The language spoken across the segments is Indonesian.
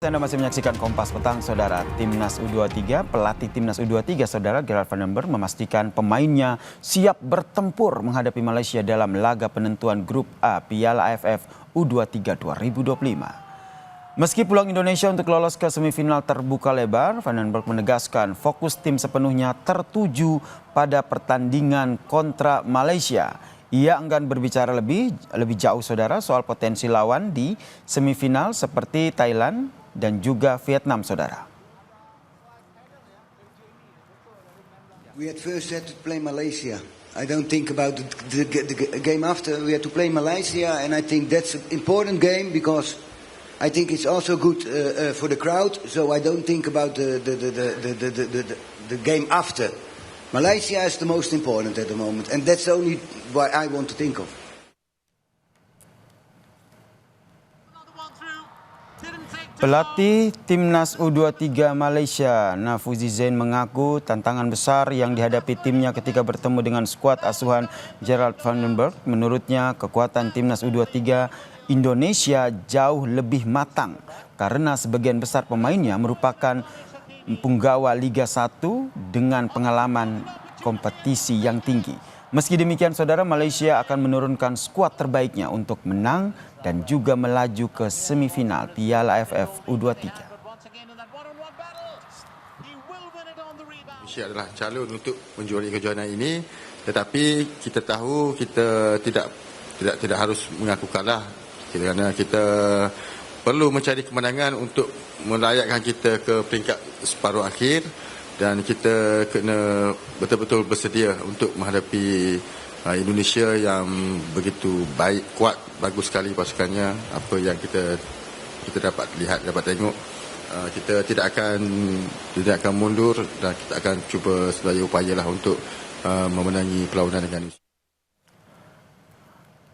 Anda masih menyaksikan Kompas Petang, Saudara. Timnas U23, pelatih Timnas U23, Saudara Gerard van den Berg memastikan pemainnya siap bertempur menghadapi Malaysia dalam laga penentuan Grup A Piala AFF U23 2025. Meski peluang Indonesia untuk lolos ke semifinal terbuka lebar, Van den Berg menegaskan fokus tim sepenuhnya tertuju pada pertandingan kontra Malaysia. Ia enggan berbicara lebih jauh, Saudara, soal potensi lawan di semifinal seperti Thailand dan juga Vietnam, Saudara. We at first had to play Malaysia. I don't think about the game after. We had to play Malaysia, and I think that's an important game because I think it's also good for the crowd. So I don't think about the game after. Malaysia is the most important at the moment, and that's only what I want to think of. Pelatih Timnas U23 Malaysia, Nafuzi Zain, mengaku tantangan besar yang dihadapi timnya ketika bertemu dengan skuad asuhan Gerard van den Berg. Menurutnya, kekuatan Timnas U23 Indonesia jauh lebih matang karena sebagian besar pemainnya merupakan punggawa Liga 1 dengan pengalaman kompetisi yang tinggi. Meski demikian, Saudara, Malaysia akan menurunkan skuad terbaiknya untuk menang dan juga melaju ke semifinal Piala AFF U23. Malaysia adalah calon untuk menjuarai kejohanan ini, tetapi kita tahu kita tidak harus mengaku kalah kerana kita perlu mencari kemenangan untuk melayakkan kita ke peringkat separuh akhir. Dan kita kena betul-betul bersedia untuk menghadapi Indonesia yang begitu baik, kuat, bagus sekali pasukannya. Apa yang kita dapat lihat, dapat tengok, kita tidak akan mundur dan kita akan cuba sedaya upayalah untuk memenangi perlawanan dengan Indonesia.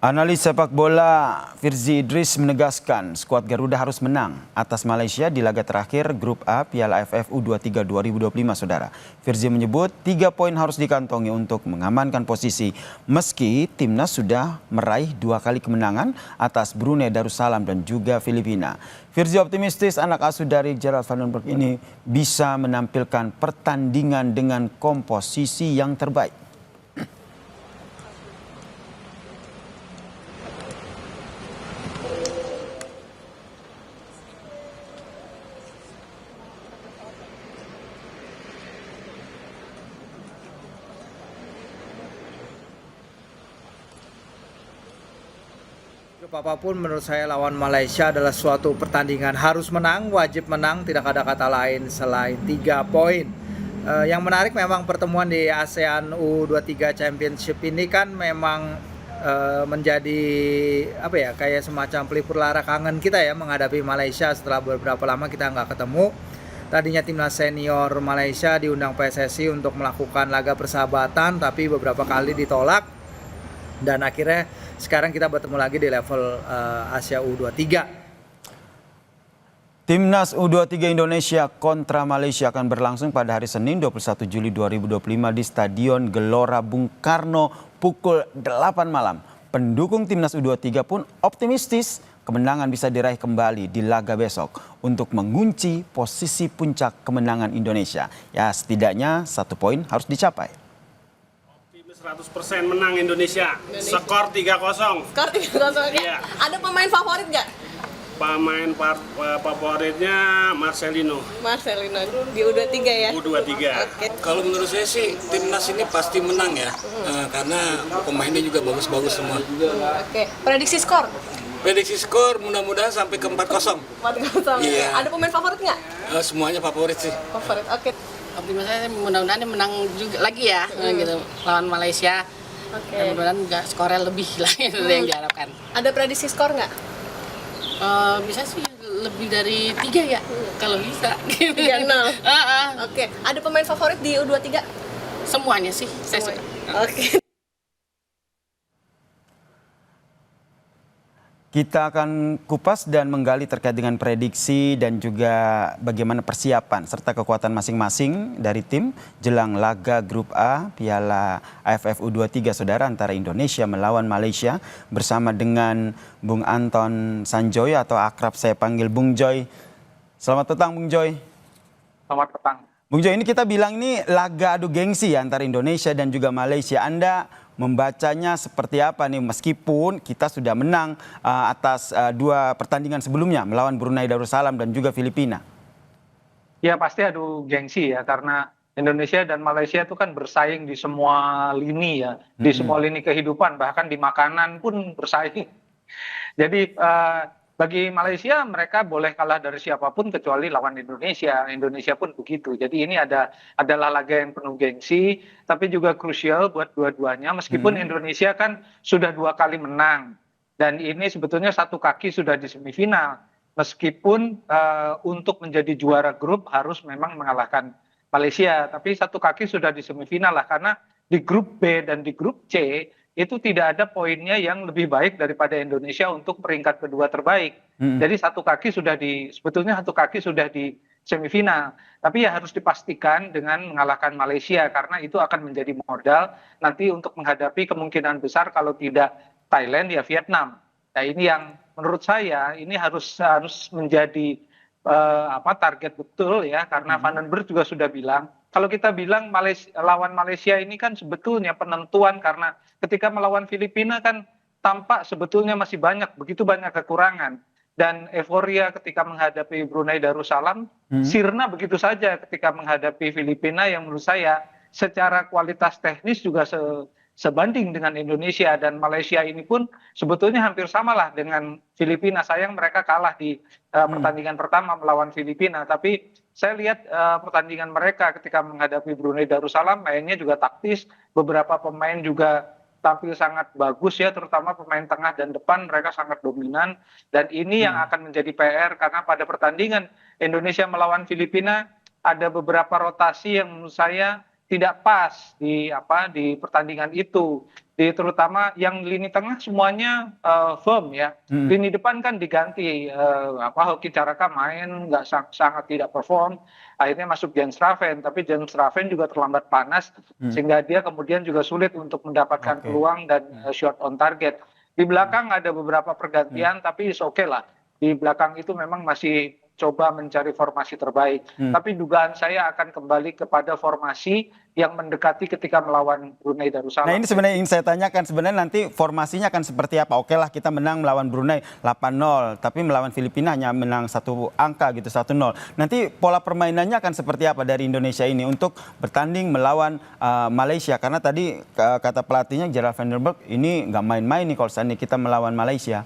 Analis sepak bola Firzi Idris menegaskan skuad Garuda harus menang atas Malaysia di laga terakhir Grup A Piala AFF U23 2025, Saudara. Firzi menyebut 3 poin harus dikantongi untuk mengamankan posisi meski timnas sudah meraih 2 kali kemenangan atas Brunei Darussalam dan juga Filipina. Firzi optimistis anak asuh dari Gerard van den Berg ini bisa menampilkan pertandingan dengan komposisi yang terbaik. Apapun menurut saya lawan Malaysia adalah suatu pertandingan harus menang, wajib menang, tidak ada kata lain selain 3 poin. Yang menarik memang pertemuan di ASEAN U23 Championship ini kan memang menjadi kayak semacam pelipur lara kangen kita ya menghadapi Malaysia setelah beberapa lama kita nggak ketemu. Tadinya timnas senior Malaysia diundang PSSI untuk melakukan laga persahabatan, tapi beberapa kali ditolak. Dan akhirnya sekarang kita bertemu lagi di level Asia U23. Timnas U23 Indonesia kontra Malaysia akan berlangsung pada hari Senin 21 Juli 2025 di Stadion Gelora Bung Karno pukul 8 malam. Pendukung Timnas U23 pun optimistis kemenangan bisa diraih kembali di laga besok untuk mengunci posisi puncak kemenangan Indonesia. Ya, setidaknya 1 poin harus dicapai. 100% menang Indonesia. Skor 3-0. Skor 3-0 ya? Iya. Ada pemain favorit nggak? Pemain favoritnya Marcelino. Marcelino di U23 ya? U23. Oke. Kalau menurut saya sih timnas ini pasti menang ya, karena pemainnya juga bagus-bagus semua. Oke. Prediksi skor? Prediksi skor mudah-mudahan sampai ke 4-0. 4-0. Iya. Ada pemain favorit nggak? Semuanya favorit sih. Favorit. Oke. Optimis saya mudah-mudahan menang juga lagi ya gitu lawan Malaysia. Oke. Mudah-mudahan juga skornya lebih lah itu yang diharapkan. Ada prediksi skor nggak? Bisa sih lebih dari 3 ya kalau bisa. 3-0. Oke. Ada pemain favorit di U23? Semuanya sih saya suka. Oke. Kita akan kupas dan menggali terkait dengan prediksi dan juga bagaimana persiapan serta kekuatan masing-masing dari tim jelang laga Grup A Piala AFF U23, Saudara, antara Indonesia melawan Malaysia bersama dengan Bung Anton Sanjoyo atau akrab saya panggil Bung Joy. Selamat petang Bung Joy. Selamat petang. Bung Joy, ini kita bilang ini laga adu gengsi ya antara Indonesia dan juga Malaysia. Anda membacanya seperti apa nih, meskipun kita sudah menang atas dua pertandingan sebelumnya melawan Brunei Darussalam dan juga Filipina? Ya pasti adu gengsi ya, karena Indonesia dan Malaysia itu kan bersaing di semua lini ya, di semua lini kehidupan, bahkan di makanan pun bersaing. Jadi bagi Malaysia mereka boleh kalah dari siapapun kecuali lawan Indonesia. Indonesia pun begitu. Jadi ini adalah laga yang penuh gengsi, tapi juga krusial buat dua-duanya. Meskipun Indonesia kan sudah 2 kali menang, dan ini sebetulnya satu kaki sudah di semifinal. Meskipun untuk menjadi juara grup harus memang mengalahkan Malaysia, tapi satu kaki sudah di semifinal lah, karena di grup B dan di grup C itu tidak ada poinnya yang lebih baik daripada Indonesia untuk peringkat kedua terbaik. Jadi sebetulnya satu kaki sudah di semifinal. Tapi ya harus dipastikan dengan mengalahkan Malaysia, karena itu akan menjadi modal nanti untuk menghadapi kemungkinan besar kalau tidak Thailand ya Vietnam. Nah ini yang menurut saya ini harus menjadi target betul ya, karena Van den Berg juga sudah bilang, kalau kita bilang lawan Malaysia ini kan sebetulnya penentuan, karena ketika melawan Filipina kan tampak sebetulnya masih begitu banyak kekurangan, dan euforia ketika menghadapi Brunei Darussalam sirna begitu saja ketika menghadapi Filipina yang menurut saya secara kualitas teknis juga sebanding dengan Indonesia, dan Malaysia ini pun sebetulnya hampir samalah dengan Filipina. Sayang mereka kalah di pertandingan pertama melawan Filipina, tapi saya lihat pertandingan mereka ketika menghadapi Brunei Darussalam mainnya juga taktis, beberapa pemain juga tampil sangat bagus ya, terutama pemain tengah dan depan mereka sangat dominan, dan ini yang akan menjadi PR, karena pada pertandingan Indonesia melawan Filipina ada beberapa rotasi yang menurut saya tidak pas di pertandingan itu, terutama yang lini tengah semuanya firm ya, lini depan kan diganti, Hoki Caraka main nggak sangat tidak perform, akhirnya masuk Jens Raven, tapi Jens Raven juga terlambat panas sehingga dia kemudian juga sulit untuk mendapatkan peluang dan shot on target. Di belakang ada beberapa pergantian, tapi oke lah, di belakang itu memang masih coba mencari formasi terbaik. Tapi dugaan saya akan kembali kepada formasi yang mendekati ketika melawan Brunei Darussalam. Nah ini sebenarnya ingin saya tanyakan, sebenarnya nanti formasinya akan seperti apa? Oke lah kita menang melawan Brunei 8-0, tapi melawan Filipina hanya menang 1 angka gitu, 1-0. Nanti pola permainannya akan seperti apa dari Indonesia ini untuk bertanding melawan Malaysia? Karena tadi kata pelatihnya Gerald Van den Berg, ini nggak main-main nih kalau seandainya kita melawan Malaysia.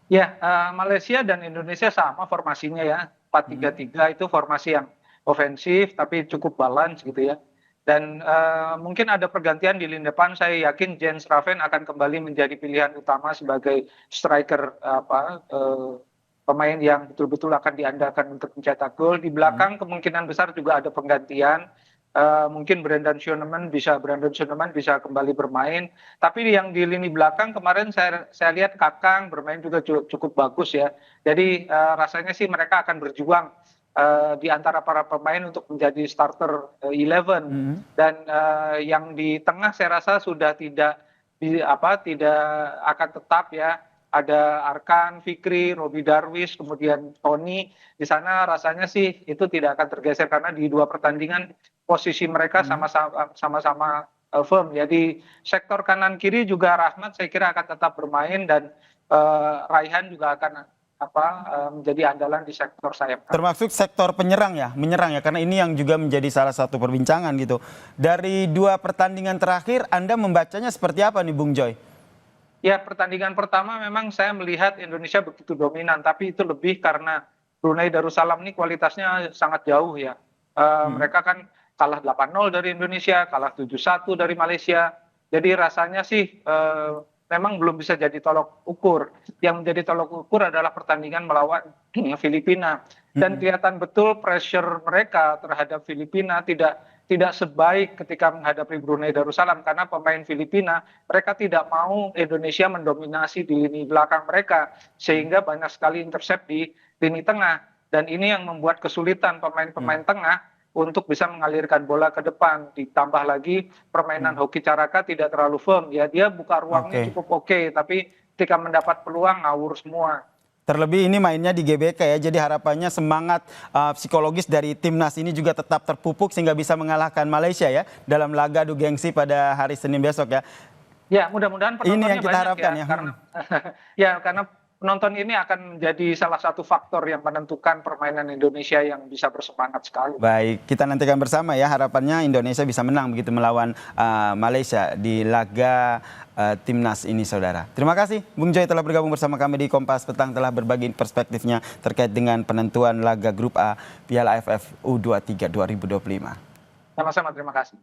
Ya, Malaysia dan Indonesia sama formasinya ya, 4-3-3 itu formasi yang ofensif tapi cukup balance gitu ya. Dan mungkin ada pergantian di lini depan, saya yakin Jens Raven akan kembali menjadi pilihan utama sebagai striker pemain yang betul-betul akan diandalkan untuk mencetak gol. Di belakang kemungkinan besar juga ada penggantian. Mungkin Brandon Schoenemann bisa kembali bermain, tapi yang di lini belakang kemarin saya lihat Kakang bermain juga cukup bagus ya, jadi rasanya sih mereka akan berjuang di antara para pemain untuk menjadi starter 11, dan yang di tengah saya rasa sudah tidak akan tetap ya, ada Arkan, Fikri, Robi Darwis, kemudian Tony. Di sana rasanya sih itu tidak akan tergeser, karena di 2 pertandingan posisi mereka sama-sama firm. Jadi sektor kanan kiri juga Rahmat saya kira akan tetap bermain, dan Raihan juga akan menjadi andalan di sektor sayap. Termasuk sektor menyerang ya, karena ini yang juga menjadi salah satu perbincangan gitu. Dari 2 pertandingan terakhir Anda membacanya seperti apa nih Bung Joy? Ya, pertandingan pertama memang saya melihat Indonesia begitu dominan, tapi itu lebih karena Brunei Darussalam ini kualitasnya sangat jauh ya. Mereka kan kalah 8-0 dari Indonesia, kalah 7-1 dari Malaysia. Jadi rasanya sih memang belum bisa jadi tolok ukur. Yang menjadi tolok ukur adalah pertandingan melawan Filipina. Dan kelihatan betul pressure mereka terhadap Filipina tidak sebaik ketika menghadapi Brunei Darussalam, karena pemain Filipina mereka tidak mau Indonesia mendominasi di lini belakang mereka, sehingga banyak sekali intercept di lini tengah, dan ini yang membuat kesulitan pemain-pemain tengah untuk bisa mengalirkan bola ke depan. Ditambah lagi permainan Hoki Caraka tidak terlalu firm ya, dia buka ruangnya cukup oke, tapi ketika mendapat peluang ngawur semua. Terlebih ini mainnya di GBK ya, jadi harapannya semangat psikologis dari timnas ini juga tetap terpupuk sehingga bisa mengalahkan Malaysia ya dalam laga adu gengsi pada hari Senin besok ya. Ya, mudah-mudahan penontonnya Ini yang kita banyak harapkan ya. Karena, ya, karena penonton ini akan menjadi salah satu faktor yang menentukan permainan Indonesia yang bisa bersemangat sekali. Baik, kita nantikan bersama ya, harapannya Indonesia bisa menang begitu melawan Malaysia di laga timnas ini, saudara. Terima kasih Bung Joy telah bergabung bersama kami di Kompas Petang, telah berbagi perspektifnya terkait dengan penentuan laga grup A Piala AFF U23 2025. Sama-sama, terima kasih.